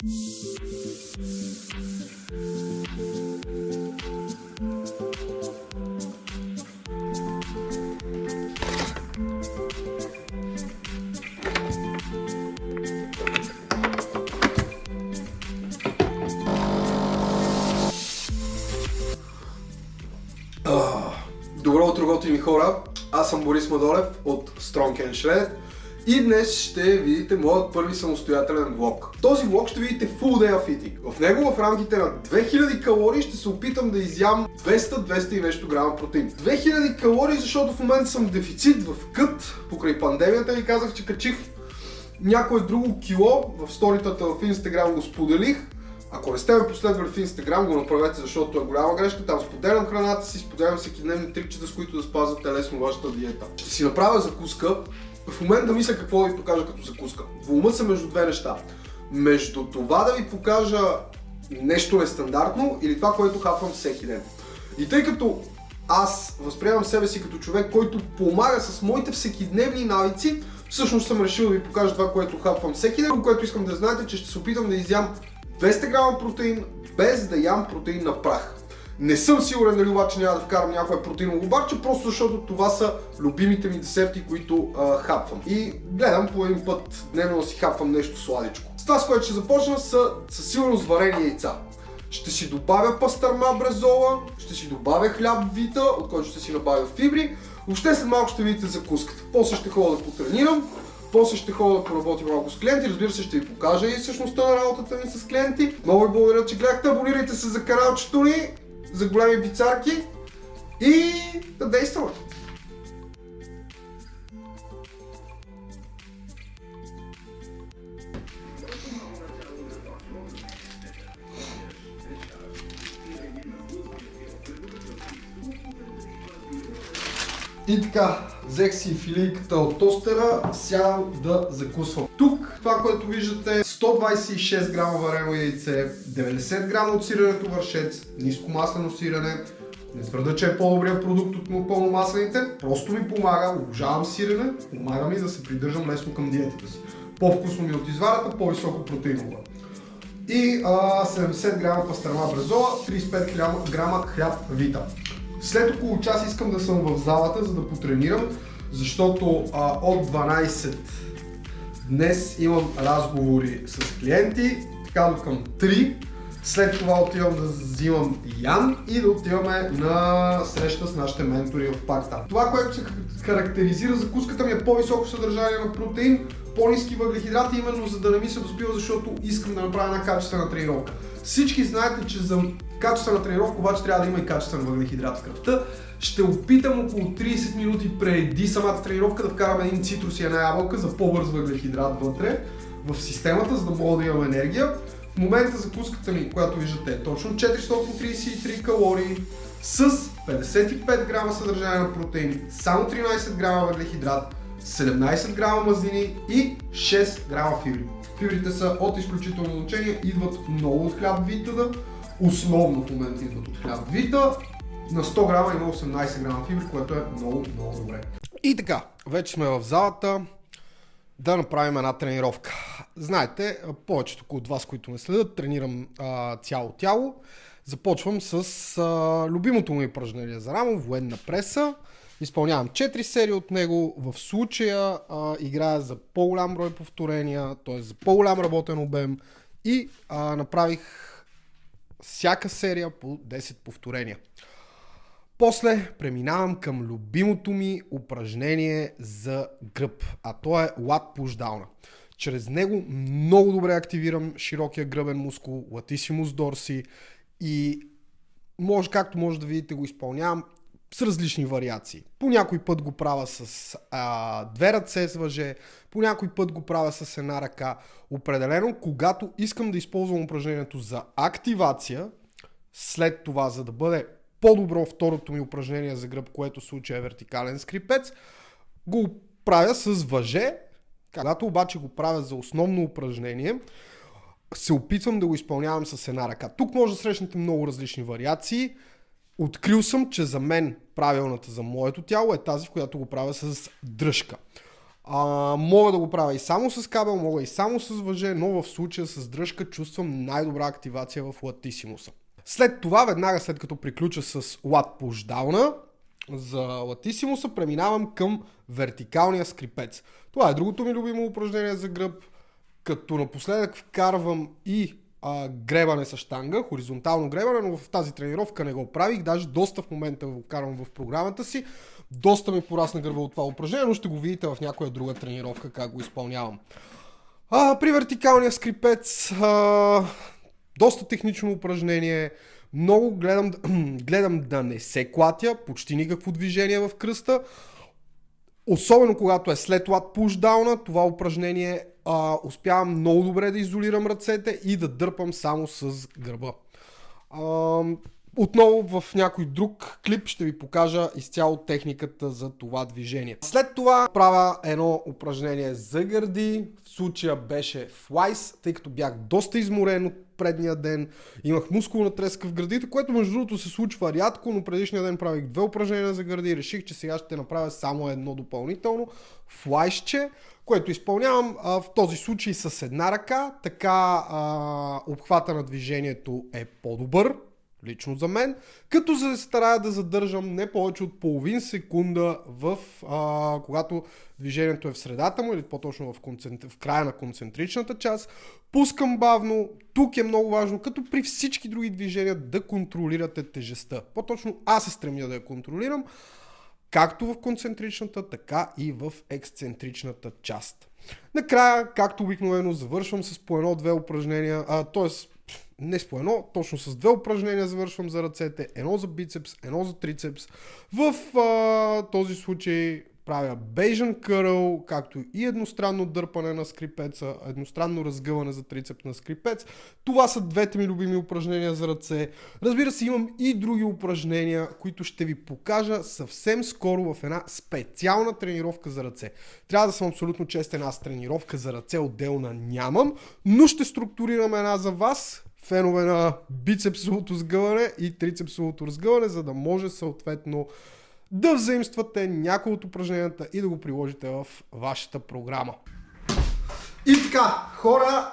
Добро утро, готини хора! Аз съм Борис Мадолев от Strong and Shredded и днес ще видите моят първи самостоятелен влог. В този влог ще видите Full Day of Eating. В него в рамките на 2000 калории ще се опитам да изям 200 и нещо грама протеин. 2000 калории, защото в момента съм дефицит в кът. Покрай пандемията ви казах, че качих някое друго кило. В сторитата в Instagram го споделих. Ако не сте ме последвали в Instagram, го направете, защото е голяма грешка. Там споделям храната си, споделям всекидневни трикчета, с които да спазвате лесно вашата диета. Ще си направя закуска. В момента мисля какво да ви покажа като закуска. В ума са между две неща. Между това да ви покажа нещо нестандартно или това, което хапвам всеки ден. И тъй като аз възприемам себе си като човек, който помага с моите всекидневни навици, всъщност съм решил да ви покажа това, което хапвам всеки ден, което искам да знаете, че ще се опитам да изям 200 грама протеин, без да ям протеин на прах. Не съм сигурен дали обаче няма да вкарам някое протеиново барче, просто защото това са любимите ми десерти, които хапвам. И гледам по един път дневно да си хапвам нещо сладичко. С това, с което ще започна, са със сигурност варени яйца. Ще си добавя пастърма брезола, ще си добавя хляб вита, от който ще си набавя фибри. Въобще след малко ще видите закуската. После ще ходя да потренирам. После ще ходя да поработим малко с клиенти, разбира се ще ви покажа и същността на работата ми с клиенти. Много ви благодаря, че гледахте, абонирайте се за каналчето ни, за големи бицарки и да действаме! И така, взех си филийката от тостера, сядам да закусвам. Тук това, което виждате, 126 грама варено яйце, 90 грама от сиренето вършец, ниско маслено сирене. Не твърда, че е по-добрият продукт от пълномаслените, просто ми помага, обожавам сирене, помага ми да се придържам лесно към диетата си. По-вкусно ми от изварата, по-високо протеинова. И 70 грама пастърма брезола, 35 грама хляб вита. След около час искам да съм в залата, за да потренирам, защото от 12 днес имам разговори с клиенти, така до към 3. След това отивам да взимам ян и да отиваме на среща с нашите ментори в парта. Това, което се характеризира закуската ми е по-високо съдържание на протеин, по-ниски въглехидрати, именно за да не ми се доспива, защото искам да направя една качествена тренировка. Всички знаете, че за качествена тренировка обаче трябва да има и качествен въглехидрат в кръвта. Ще опитам около 30 минути преди самата тренировка да вкарам един цитрус и една ябълка за по-бърз въглехидрат вътре в системата, за да мога да имам енергия. В момента закуската ми, която виждате, е точно 433 калории с 55 грама съдържание на протеин, само 13 грама въглехидрат, 17 грама мазнини и 6 грама фибри. Фибрите са от изключително значение, идват много от хляб вита, основно в момента идват от хляб вита. На 100 грама има 18 грама фибри, което е много добре. И така, вече сме в залата да направим една тренировка. Знаете, повечето от вас, които ме следят, тренирам цяло тяло. Започвам с любимото ми упражнение за рамо, военна преса. Изпълнявам 4 серии от него. В случая играя за по-голям брой повторения, т.е. за по-голям работен обем и направих всяка серия по 10 повторения. После преминавам към любимото ми упражнение за гръб, а то е лат пушдауна. Чрез него много добре активирам широкия гръбен мускул, латисимус дорси и както може да видите, го изпълнявам с различни вариации. По някой път го правя с две ръце с въже, по някой път го правя с една ръка. Определено, когато искам да използвам упражнението за активация, след това, за да бъде по-добро второто ми упражнение за гръб, което в случая е вертикален скрипец, го правя с въже. Когато обаче го правя за основно упражнение, се опитвам да го изпълнявам с една ръка. Тук може да срещнете много различни вариации. Открил съм, че за мен правилната за моето тяло е тази, в която го правя с дръжка. Мога да го правя и само с кабел, мога и само с въже, но в случая с дръжка чувствам най-добра активация в латисимуса. След това, веднага след като приключа с лат пушдауна, за латисимуса преминавам към вертикалния скрипец. Това е другото ми любимо упражнение за гръб, като напоследък вкарвам и гребане с щанга, хоризонтално гребане, но в тази тренировка не го правих, даже доста в момента го вкарвам в програмата си. Доста ми порасна гърба от това упражнение, но ще го видите в някоя друга тренировка как го изпълнявам. При вертикалния скрипец доста технично упражнение. Много гледам да не се клатя, почти никакво движение в кръста. Особено когато е след лат пушдауна, това упражнение успявам много добре да изолирам ръцете и да дърпам само с гърба. Отново в някой друг клип ще ви покажа изцяло техниката за това движение. След това правя едно упражнение за гърди. В случая беше флайс, тъй като бях доста изморен от предния ден. Имах мускулна треска в гърдите, което между другото се случва рядко, но предишния ден правих 2 упражнения за гърди и реших, че сега ще направя само едно допълнително флайсче, което изпълнявам в този случай с една ръка. Така обхвата на движението е по-добър. Лично за мен, като се старая да задържам не повече от половин секунда когато движението е в средата му или по-точно в края на концентричната част. Пускам бавно. Тук е много важно, като при всички други движения, да контролирате тежестта. По-точно аз се стремя да я контролирам, както в концентричната, така и в ексцентричната част. Накрая, както обикновено, завършвам с по 1-2 упражнения, не с по едно, точно с 2 упражнения завършвам за ръцете, едно за бицепс, едно за трицепс. В този случай правя бейжън къръл, както и едностранно дърпане на скрипеца, едностранно разгъване за трицеп на скрипец. Това са двете ми любими упражнения за ръце. Разбира се, имам и други упражнения, които ще ви покажа съвсем скоро в една специална тренировка за ръце. Трябва да съм абсолютно честен, аз тренировка за ръце отделна нямам, но ще структурирам една за вас, фенове на бицепсовото сгъване и трицепсовото разгъване, за да може съответно да взаимствате някои от упражненията и да го приложите в вашата програма. И така, хора,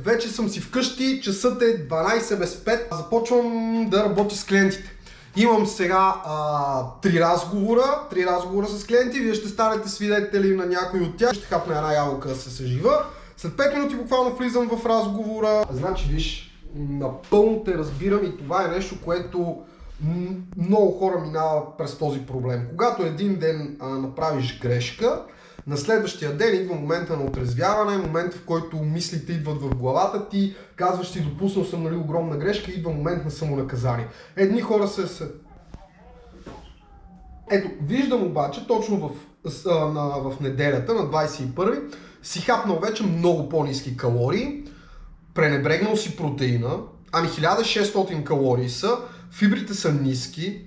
вече съм си вкъщи, часът е 12 без 5, започвам да работя с клиентите. Имам сега 3 разговора с клиенти, вие ще станете свидетели на някой от тях, ще хапна една ябълка да се съжива. След 5 минути буквално влизам в разговора. Значи, виж, напълно те разбирам и това е нещо, което много хора минава през този проблем. Когато един ден направиш грешка, на следващия ден идва момента на отрезвяване, момента, в който мислите идват в главата ти, казваш си, допуснал съм, нали, огромна грешка, идва момент на самонаказание. Едни хора Ето, виждам обаче, точно в неделята, на 21-и, си хапнал вече много по-ниски калории, пренебрегнал си протеина, 1600 калории са, фибрите са ниски.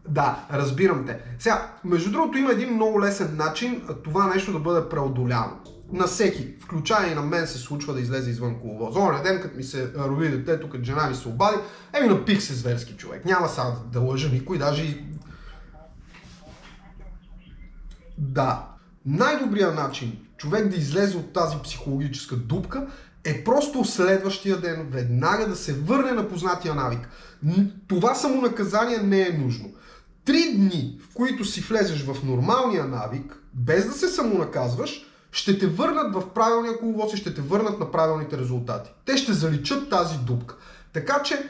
Да, разбирам те. Сега, между другото, има един много лесен начин това нещо да бъде преодоляно. На всеки, включая и на мен, се случва да излезе извън коловоз. Оня ден, като ми се роди детето, като жена ми се обади, напих се зверски човек. Няма сега да лъжа никой, даже и... Да, най-добрият начин човек да излезе от тази психологическа дупка е просто следващия ден веднага да се върне на познатия навик. Това самонаказание не е нужно. 3 дни, в които си влезеш в нормалния навик, без да се самонаказваш, ще те върнат в правилния коловоз и ще те върнат на правилните резултати. Те ще заличат тази дупка. Така че,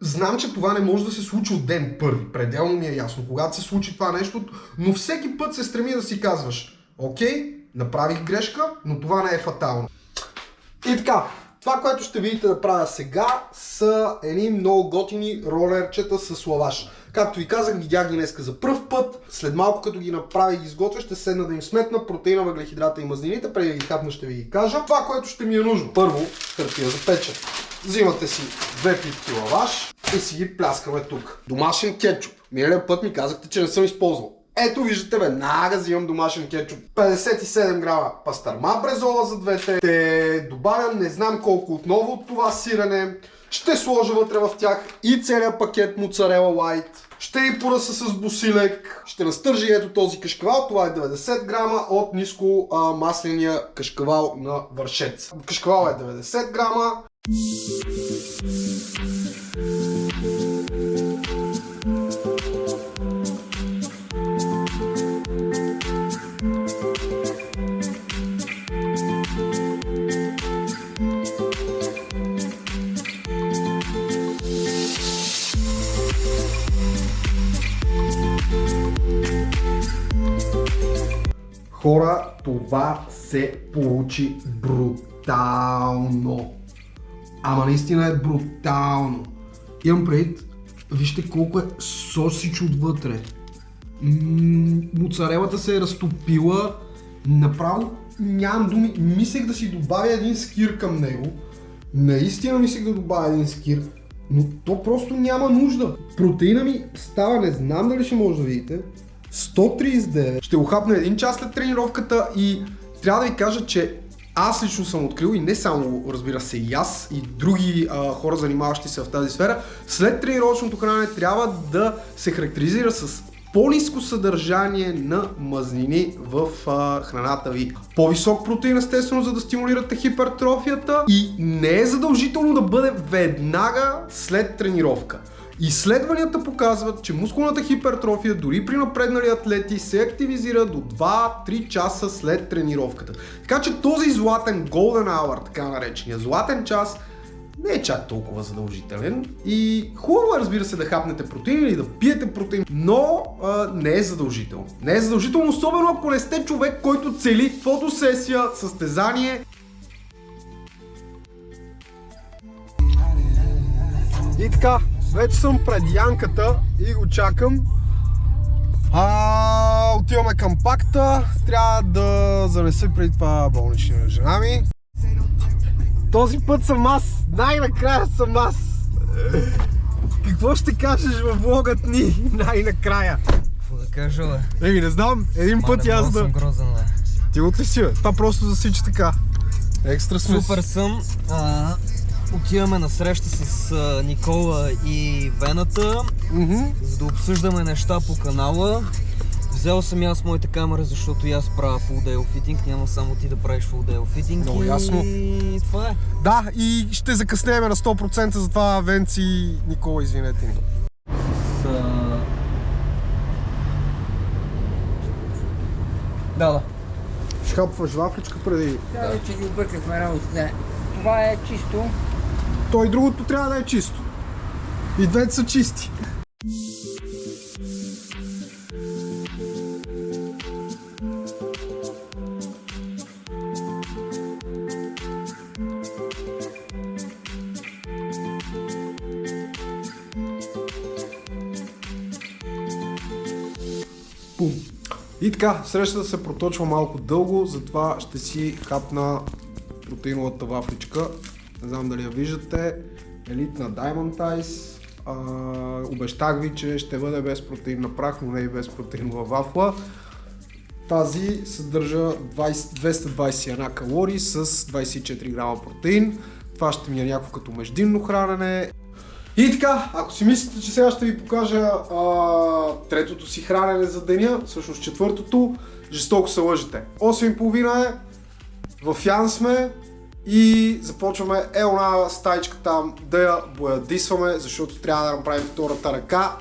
знам, че това не може да се случи от ден първи. Пределно ми е ясно, когато се случи това нещо, но всеки път се стреми да си казваш: окей, направих грешка, но това не е фатално. И така, това, което ще видите да правя сега, са едни много готини ролерчета с лаваш. Както ви казах, видях ги днеска за пръв път. След малко, като ги направя и ги изготвя, ще седна да им сметна протеина, въглехидрата и мазнините. Преди да ги хапна, ще ви ги кажа. Това, което ще ми е нужно. Първо, хартия за печене. Взимате си 2 плитки лаваш и си ги пляскаме тук. Домашен кетчуп. Миналия път ми казахте, че не съм използвал. Ето, виждате, веднага взимам домашен кетчуп. 57 грама пастърма брезола за двете. Те добавям не знам колко отново от това сирене. Ще сложа вътре в тях и целият пакет моцарела лайт. ще и поръса с босилек, ще настържи ето този кашкавал. Това е 90 грама от ниско масления кашкавал на Вършец. Кашкавал е 90 грама. Хора, това се получи брутално. Ама наистина е брутално. Имам предвид, вижте колко е сосич отвътре. Моцарелата се е разтопила. Направо нямам думи. Мислех да си добавя един скир към него. Наистина мислех да добавя един скир. Но то просто няма нужда. Протеина ми става, не знам дали ще може да видите, 139. Ще го хапна един час след тренировката и трябва да ви кажа, че аз лично съм открил, и не само, разбира се, и аз, и други хора, занимаващи се в тази сфера, след тренировъчното хранене трябва да се характеризира с по-ниско съдържание на мазнини в храната ви. По-висок протеин, естествено, за да стимулирате хипертрофията, и не е задължително да бъде веднага след тренировка. Изследванията показват, че мускулната хипертрофия дори при напреднали атлети се активизира до 2-3 часа след тренировката. Така че този златен golden hour, така наречения златен час, не е чак толкова задължителен, и хубаво е, разбира се, да хапнете протеин или да пиете протеин, но не е задължително. Не е задължително, особено ако не сте човек, който цели фотосесия, състезание. И така, вече съм пред янката и го чакам. Отиваме към пакта. Трябва да занеса преди това болнични на жена ми. Този път съм аз. Най-накрая съм аз. Какво ще кажеш във влогът ни най-накрая? Какво да кажа, бе? Не знам. Един път аз да... съм грозен, бе. Ти от ли си, бе? Това просто засича така. Екстра смис. Супер съм. Отиваме на среща с Никола и Вената, за да обсъждаме неща по канала. Взел съм и аз моите камери, защото и аз правя full day fitting. Няма само ти да правиш full day fitting. Много ясно. И това е. Да, и ще закъснеем на 100%, затова Венци и Никола, извинете ни. Да. Ще хапваш вафличка преди... Да, вече ги объркахме работите. Това е чисто. То и другото трябва да е чисто. И двете са чисти. Пум. И така, срещата се проточва малко дълго, затова ще си хапна протеиновата вафличка. Не знам дали я виждате. Елитна Diamond Ice. Обещах ви, че ще бъде без протеинна прах, но не и без протеинова вафла. Тази съдържа 221 калории с 24 грама протеин. Това ще ми е някакво като междинно хранене. И така, ако си мислите, че сега ще ви покажа третото си хранене за деня, всъщност четвъртото, жестоко се лъжете. 8:30 е, в Ян сме и започваме една стаичка там да я боядисваме, защото трябва да направим втората ръка.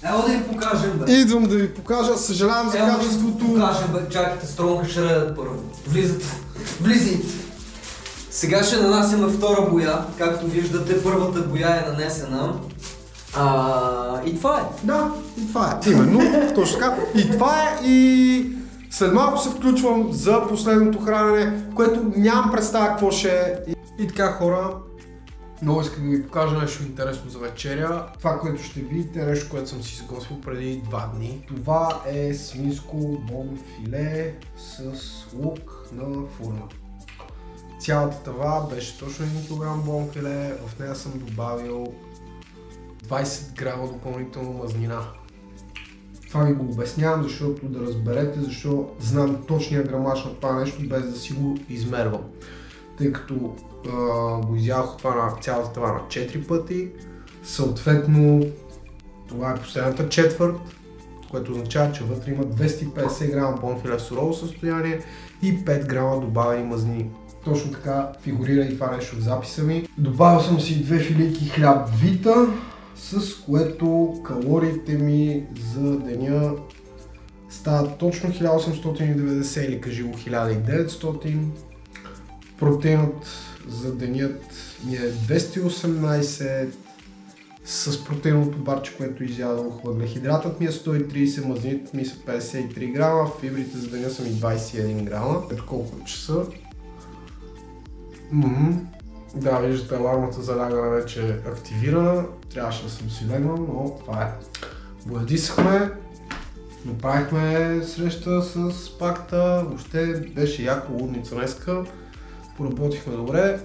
Ево да ви покажем, бе. Идвам да ви покажа, съжалявам за качеството. Ево да ви покажем, бе. Чакайте, стронка ще редят първо. Влизайте. Сега ще нанасяме втора боя. Както виждате, първата боя е нанесена. И това е. Да, и това е. Именно, точно така. И това е, и след малко се включвам за последното хранене, което нямам представа какво ще е. И така, хора, много искам да ви покажа нещо интересно за вечеря. Това, което ще видите, е нещо, което съм си сготвил преди 2 дни. Това е свинско бонфиле с лук на фурна. Цялата тава беше точно 1 кг бонфиле, в нея съм добавил 20 грама допълнително мазнина. Това ви го обяснявам, защото да разберете защо знам точния грамаж на това нещо, без да си го измервам. Тъй като го изядох това на цялата това на 4 пъти, съответно Това е последната четвърт, което означава, че вътре има 250 грама бонфиле в сурово състояние и 5 грама добавени мазнини. Точно така фигурира и това нещо в записа ми. Добавил съм си 2 филийки хляб вита, с което калориите ми за деня стават точно 1890 или кажи го 1900. Протеинът за денят ми е 218 с протеиновото барче, което изядох. Въглехидратът ми е 130, мазнините ми са 53 грама, фибрите за деня са ми 21 грама. Ето колко часа. Да, виждате, алармата за лягане вече е активирана. Трябваше да съм си легнал, но това е. Боядисахме, направихме среща с пакта, въобще беше яко лудница днеска. Поработихме добре.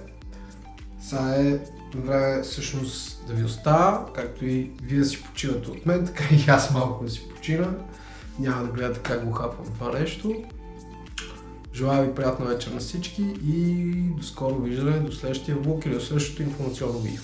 Сега е време всъщност да ви оставя, както и вие да си почивате от мен, така и аз малко да си почина. Няма да гледате как го хапвам това нещо. Желая ви приятна вечер на всички и до скоро виждане, до следващия влог или до следващото информационно видео.